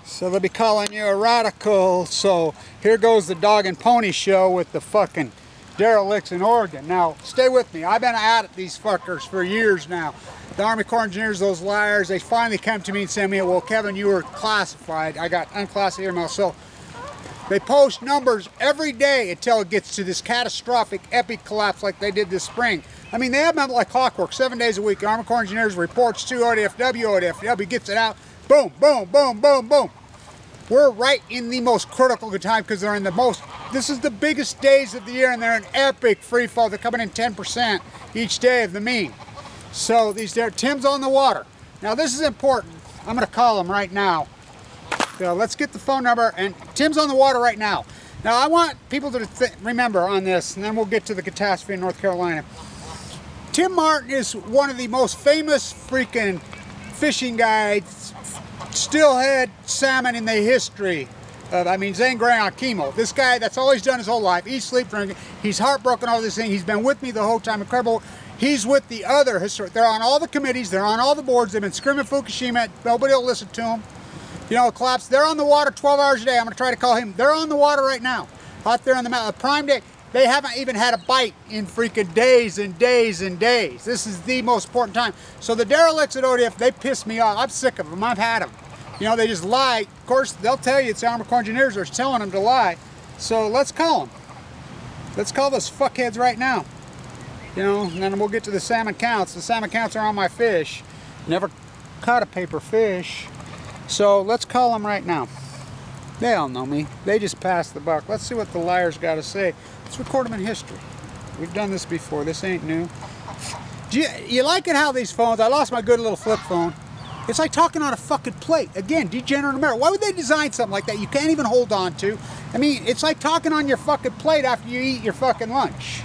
So they'll be calling you a radical. So here goes the dog and pony show with the fucking derelicts in Oregon. Now, stay with me. I've been at these fuckers for years now. The Army Corps Engineers, those liars, they finally come to me and say, well, Kevin, you were classified. I got unclassified email. So they post numbers every day until it gets to this catastrophic, epic collapse like they did this spring. I mean, they have them like clockwork, 7 days a week. The Army Corps Engineers reports to ODFW gets it out. Boom, boom, boom, boom, boom. We're right in the most critical time because they're in the most, this is the biggest days of the year and they're in epic free fall. They're coming in 10% each day of the mean. So these there, Tim's on the water. Now this is important. I'm going to call him right now. So let's get the phone number, and Tim's on the water right now. Now I want people to remember on this, and then we'll get to the catastrophe in North Carolina. Tim Martin is one of the most famous freaking fishing guides, steelhead salmon in the history of, I mean, Zane Grey on chemo. This guy, that's all he's done his whole life. Eat, sleep, drink. He's heartbroken over this thing. He's been with me the whole time. Incredible. He's with the other historic. They're on all the committees. They're on all the boards. They've been screaming Fukushima. Nobody will listen to them. You know, collapse. They're on the water 12 hours a day. I'm going to try to call him. They're on the water right now. Out there on the mountain. Prime day. They haven't even had a bite in freaking days and days and days. This is the most important time. So the derelicts at ODF, they piss me off. I'm sick of them. I've had them. You know, they just lie. Of course, they'll tell you it's the Army Corps Engineers are telling them to lie. So let's call them. Let's call those fuckheads right now. You know, and then we'll get to the salmon counts. The salmon counts are on my fish. Never caught a paper fish. So let's call them right now. They all know me. They just passed the buck. Let's see what the liars got to say. Let's record them in history. We've done this before. This ain't new. Do you like it how these phones, I lost my good little flip phone. It's like talking on a fucking plate. Again, degenerate America. Why would they design something like that you can't even hold on to? I mean, it's like talking on your fucking plate after you eat your fucking lunch.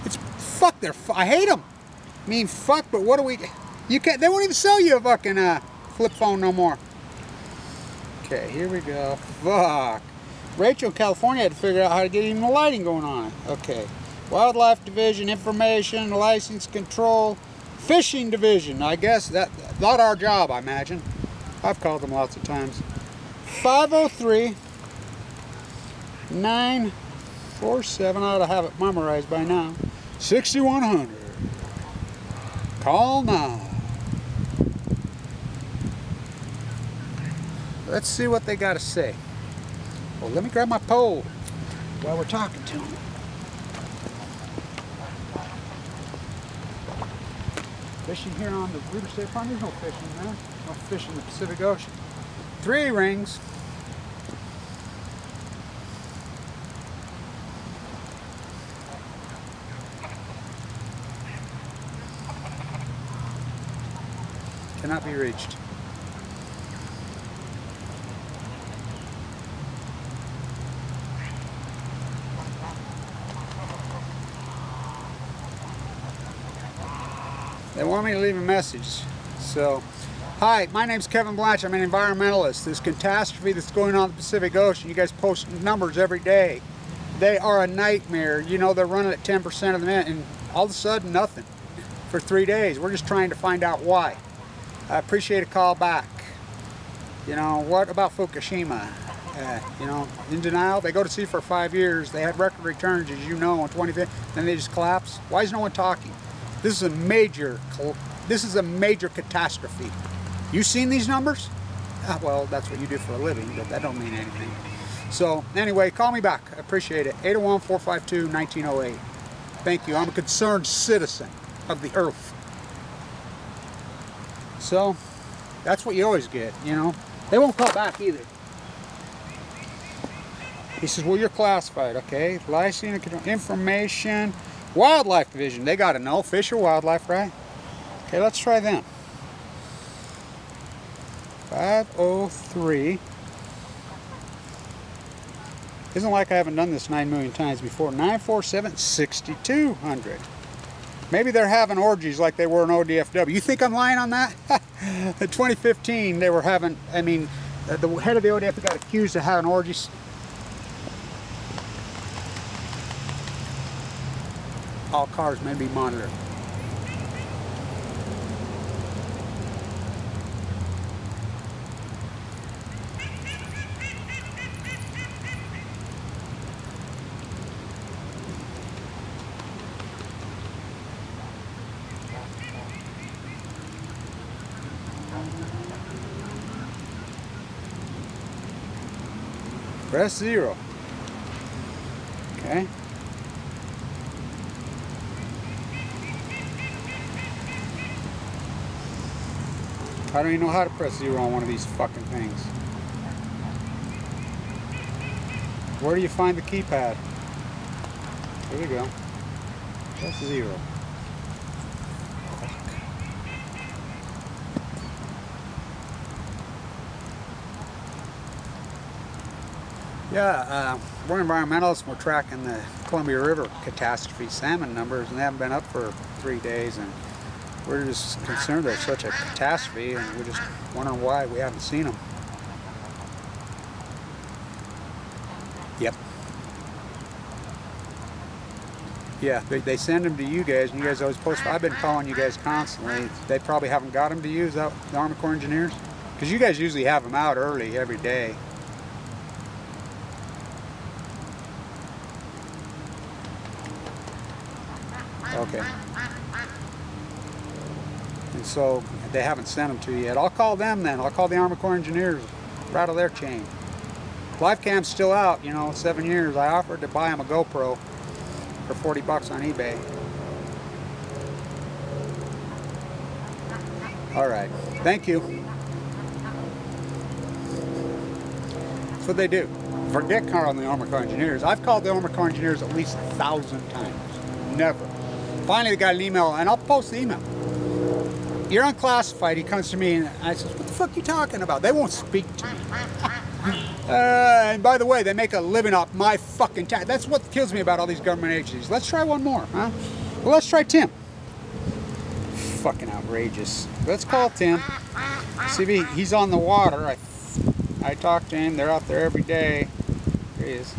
It's fuck. I hate them. I mean, fuck. But what do we? You can't. They won't even sell you a fucking flip phone no more. Okay, here we go. Fuck. Rachel, California, had to figure out how to get even the lighting going on it. Okay. Wildlife Division, information, license control. Fishing Division, I guess that's not our job, I imagine. I've called them lots of times. 503-947, I ought to have it memorized by now. 6100. Call now. Let's see what they got to say. Well, let me grab my pole while we're talking to them. Fishing here on the River State Farm, there's no fishing there. No fish in the Pacific Ocean. 3 rings. Cannot be reached. They want me to leave a message. So, hi, my name's Kevin Blanch. I'm an environmentalist. This catastrophe that's going on in the Pacific Ocean, you guys post numbers every day. They are a nightmare. You know, they're running at 10% of the minute, and all of a sudden, nothing for 3 days. We're just trying to find out why. I appreciate a call back. You know, what about Fukushima? You know, in denial. They go to sea for 5 years. They had record returns, as you know, in 2015. Then they just collapse. Why is no one talking? This is a major catastrophe. You seen these numbers? Well, that's what you do for a living, but that don't mean anything. So anyway, call me back. I appreciate it. 801-452-1908. Thank you. I'm a concerned citizen of the earth. So that's what you always get, you know. They won't call back either. He says, well, you're classified. Okay. License, information. Wildlife Division, they got to know. Fish or wildlife, right? Okay, let's try them. 503. Isn't like I haven't done this 9 million times before. 947-6200. Maybe they're having orgies like they were in ODFW. You think I'm lying on that? In 2015, they were having, I mean, the head of the ODF got accused of having orgies. All cars may be monitored. Press 0. Okay. I don't even know how to press 0 on one of these fucking things. Where do you find the keypad? There we go. Press 0. Yeah, we're environmentalists. We're tracking the Columbia River catastrophe salmon numbers, and they haven't been up for 3 days, and we're just concerned there's such a catastrophe, and we're just wondering why we haven't seen them. Yep. Yeah, they send them to you guys, and you guys always post. I've been calling you guys constantly. They probably haven't got them to you, is that the Army Corps engineers? Because you guys usually have them out early every day. Okay. And so they haven't sent them to you yet. I'll call them then. I'll call the Army Corps engineers, rattle their chain. Live cam's still out, you know, 7 years. I offered to buy them a GoPro for 40 bucks on eBay. All right, thank you. That's what they do. Forget calling the Army Corps engineers. I've called the Army Corps engineers at least 1,000 times. Never. Finally, they got an email, and I'll post the email. You're unclassified. He comes to me, and I says, "What the fuck are you talking about?" They won't speak to me. And by the way, they make a living off my fucking tax. That's what kills me about all these government agencies. Let's try one more, huh? Well, let's try Tim. Fucking outrageous. Let's call Tim. See if he's on the water. I talked to him. They're out there every day. There he is.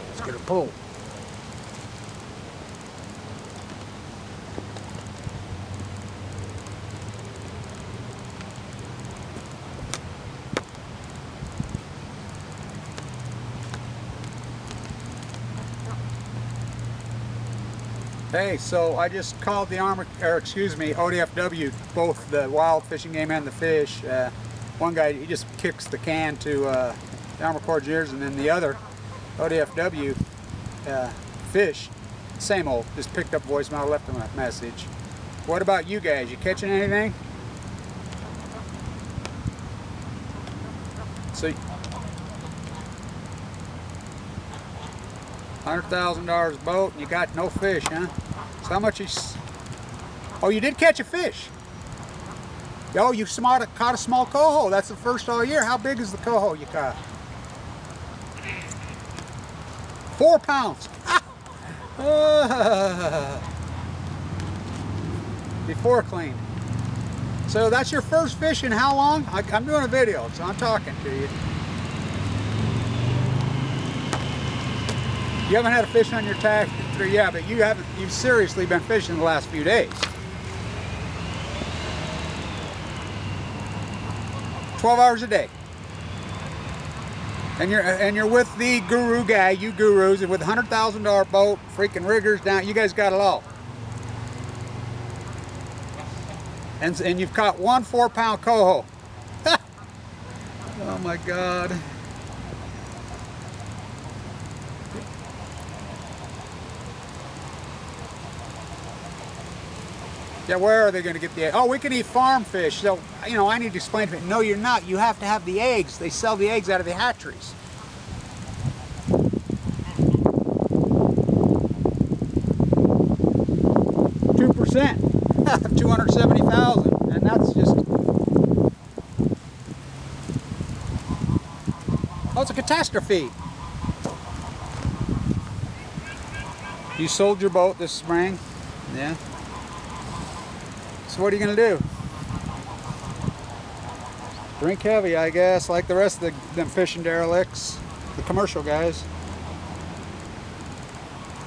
Let's get a pull. Hey, so I just called the ODFW, both the wild fishing game and the fish. One guy, he just kicks the can to the Army Corps engineers, and then the other, ODFW, fish, same old, just picked up voicemail, left them a message. What about you guys? You catching anything? So, $100,000 boat, and you got no fish, huh? So how much is... Oh, you did catch a fish. Oh, you caught a small coho. That's the first all year. How big is the coho you caught? 4 pounds. Before cleaned. So that's your first fish in how long? I'm doing a video, so I'm talking to you. You haven't had a fish on your tack, yeah, but you've seriously been fishing the last few days. 12 hours a day. And you're with the guru guy, you gurus, with a $100,000 boat, freaking riggers down, you guys got it all. And you've caught one 4-pound coho. Oh my God. Yeah, where are they going to get the eggs? Oh, we can eat farm fish. So, you know, I need to explain to them. No, you're not. You have to have the eggs. They sell the eggs out of the hatcheries. 2%. 270,000. And that's just... Oh, it's a catastrophe. You sold your boat this spring? Yeah. So what are you going to do? Drink heavy, I guess, like the rest of them fishing derelicts, the commercial guys.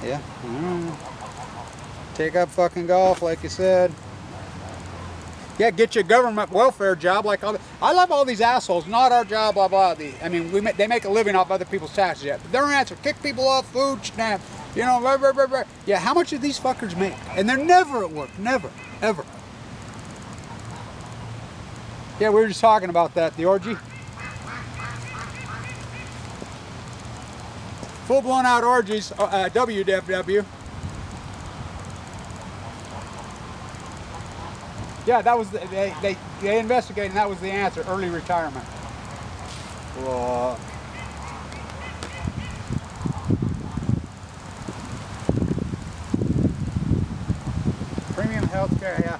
Yeah. Take up fucking golf, like you said. Yeah, get you a government welfare job like all the... I love all these assholes. Not our job, blah, blah. I mean, they make a living off other people's taxes yet. But their answer, kick people off food stamps. You know, blah, blah, blah, blah. Yeah, how much do these fuckers make? And they're never at work. Never. Ever. Yeah, we were just talking about that, the orgy. Full-blown out orgies, WWW. Yeah, that was, they investigated and that was the answer, early retirement. Premium healthcare, yeah.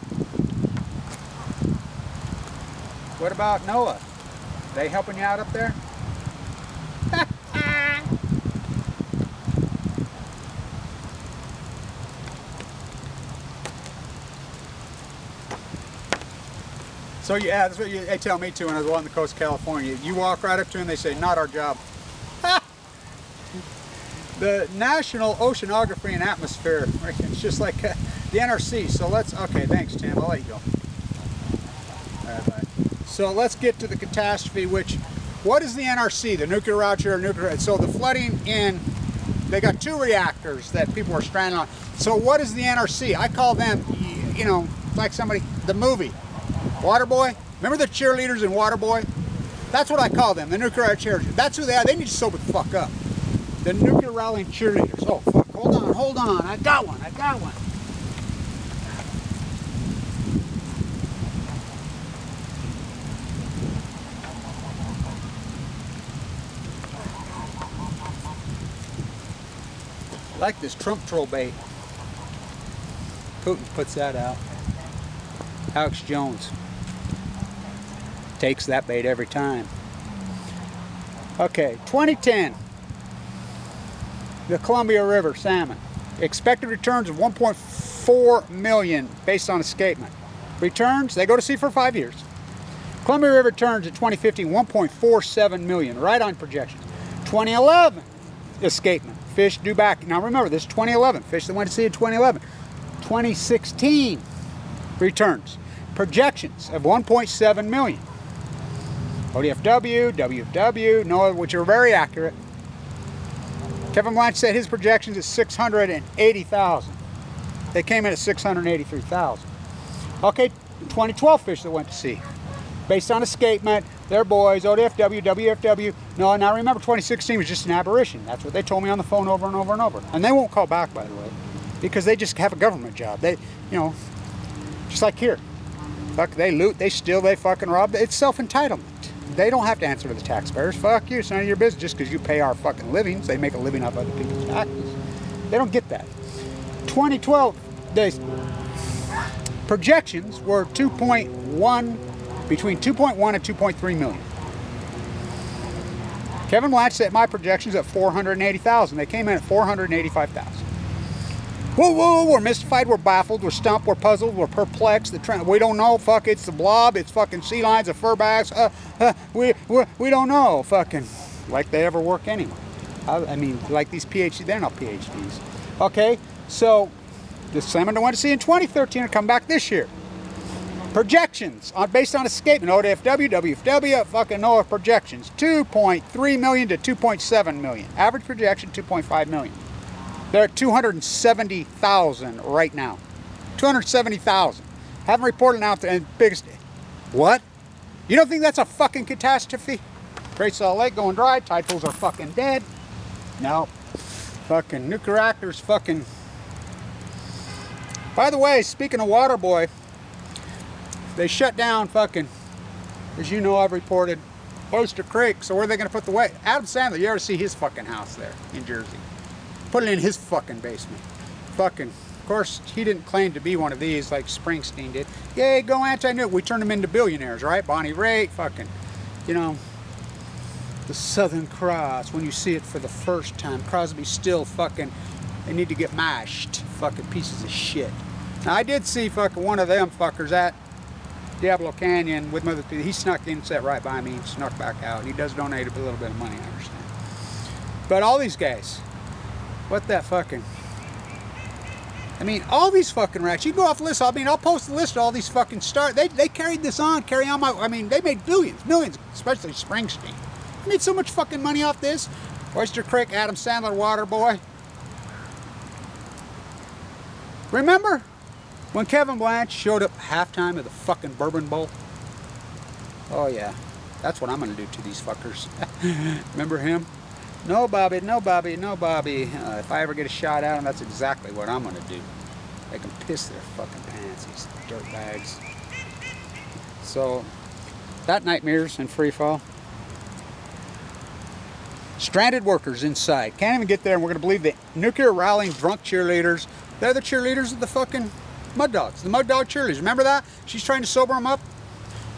What about NOAA? They helping you out up there? So yeah, that's what they tell me too when I was on the coast of California. You walk right up to them, they say, not our job. The National Oceanography and Atmosphere, it's just like the NRC. So let's, okay, thanks Tim, I'll let you go. All right, bye. So let's get to the catastrophe, which, what is the NRC? The nuclear reactor, nuclear, so the flooding in, they got 2 reactors that people are stranded on. So what is the NRC? I call them, you know, like somebody, the movie. Waterboy? Remember the cheerleaders in Waterboy? That's what I call them, the nuclear cheerleaders. That's who they are. They need to sober the fuck up. The nuclear rallying cheerleaders. Oh, fuck. Hold on. I got one. I like this Trump troll bait. Putin puts that out. Alex Jones takes that bait every time. Okay, 2010. The Columbia River salmon. Expected returns of 1.4 million based on escapement. Returns, they go to sea for 5 years. Columbia River returns in 2015, 1.47 million, right on projections. 2011, escapement. Fish due back. Now remember, this is 2011. Fish that went to sea in 2011. 2016, returns. Projections of 1.7 million. ODFW, WFW, NOAA, which are very accurate. Kevin Blanch said his projections is 680,000. They came in at 683,000. Okay, 2012 fish that went to sea. Based on escapement, their boys, ODFW, WFW. No, now remember 2016 was just an aberration. That's what they told me on the phone over and over and over. And they won't call back, by the way, because they just have a government job. They, you know, just like here. Fuck, they loot, they steal, they fucking rob. It's self-entitlement. They don't have to answer to the taxpayers. Fuck you, it's none of your business. Just because you pay our fucking livings, they make a living off other people's taxes. They don't get that. 2012, the projections were 2.1, between 2.1 and 2.3 million. Kevin Blanch said my projections at 480,000. They came in at 485,000. Whoa, we're mystified, we're baffled, we're stumped, we're puzzled, we're perplexed. We don't know, fuck, it's the blob, it's fucking sea lions, the furbacks, we don't know, fucking, like they ever work anyway. I mean, like these PhDs, they're not PhDs. Okay, so, the salmon that went to sea in 2013 will come back this year. Projections, based on escapement, ODFW, WFW, fucking NOAA projections, 2.3 million to 2.7 million. Average projection, 2.5 million. They're at 270,000 right now. 270,000. Haven't reported out the biggest. What? You don't think that's a fucking catastrophe? Great Salt Lake going dry. Tide pools are fucking dead. No. Fucking nuclear reactors fucking. By the way, speaking of Waterboy, they shut down fucking, as you know, I've reported, Oyster Creek. So where are they going to put the weight? Adam Sandler, you ever see his fucking house there in Jersey? Put it in his fucking basement. Fucking, of course, he didn't claim to be one of these like Springsteen did. Yay, go anti-nuke. We turned them into billionaires, right? Bonnie Raitt, fucking, you know, the Southern Cross, when you see it for the first time. Crosby, Still, fucking, they need to get mashed. Fucking pieces of shit. Now, I did see fucking one of them fuckers at Diablo Canyon with Mother. He snuck in, sat right by me, and snuck back out. He does donate a little bit of money, I understand. But all these guys, what that fucking, I mean, all these fucking rats, you go off the list, I mean, I'll post the list of all these fucking stars. They carried this on, I mean, they made billions, millions, especially Springsteen. They made so much fucking money off this. Oyster Creek, Adam Sandler, Waterboy. Remember when Kevin Blanch showed up halftime of the fucking Bourbon Bowl? Oh yeah, that's what I'm gonna do to these fuckers. Remember him? No, Bobby, no, Bobby, no, Bobby. If I ever get a shot at him, that's exactly what I'm gonna do. Make them piss their fucking pants, these dirtbags. So, that nightmares in free fall. Stranded workers inside. Can't even get there, and we're gonna believe the nuclear rallying drunk cheerleaders. They're the cheerleaders of the fucking Mud Dogs. The Mud Dog cheerleaders. Remember that? She's trying to sober them up.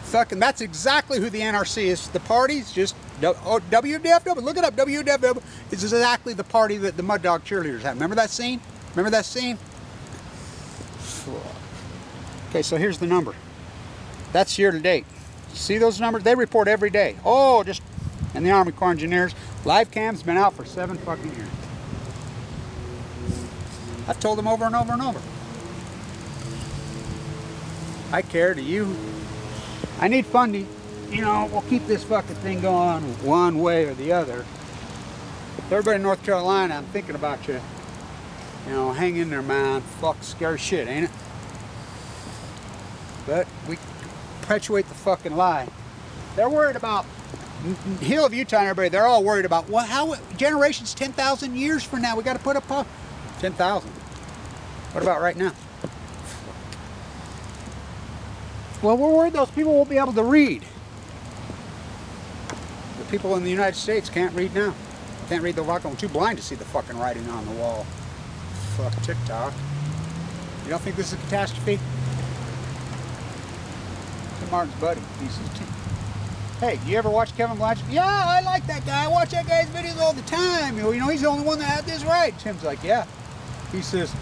Fucking, that's exactly who the NRC is. The party's just WWF. Look it up. WWF is exactly the party that the Mud Dog cheerleaders have. Remember that scene? Remember that scene? Okay, so here's the number. That's year to date. See those numbers? They report every day. Oh, just and the Army Corps of Engineers. Live cam's been out for 7 fucking years. I've told them over and over and over. I care, do you? I need funding. You know, we'll keep this fucking thing going one way or the other. Everybody in North Carolina, I'm thinking about you. You know, hang in there, man. Fuck, scary shit, ain't it? But we perpetuate the fucking lie. They're worried about Hill of Utah and everybody. They're all worried about, well, how generations 10,000 years from now we got to put up 10,000. What about right now? Well, we're worried those people won't be able to read. The people in the United States can't read now. Can't read the fucking, too blind to see the fucking writing on the wall. Fuck TikTok. You don't think this is a catastrophe? Tim Martin's buddy. Hey, do you ever watch Kevin Blanch? Yeah, I like that guy. I watch that guy's videos all the time. You know, he's the only one that had this right. Tim's like, yeah. He says,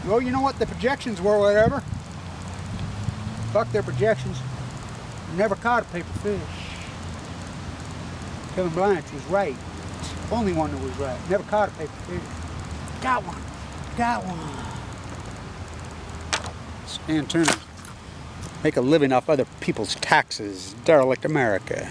well, you know what the projections were, whatever. Fuck their projections. Never caught a paper fish. Kevin Blanch was right. Only one that was right. Never caught a paper fish. Got one. Got one. Stan Turner. Make a living off other people's taxes. Derelict America.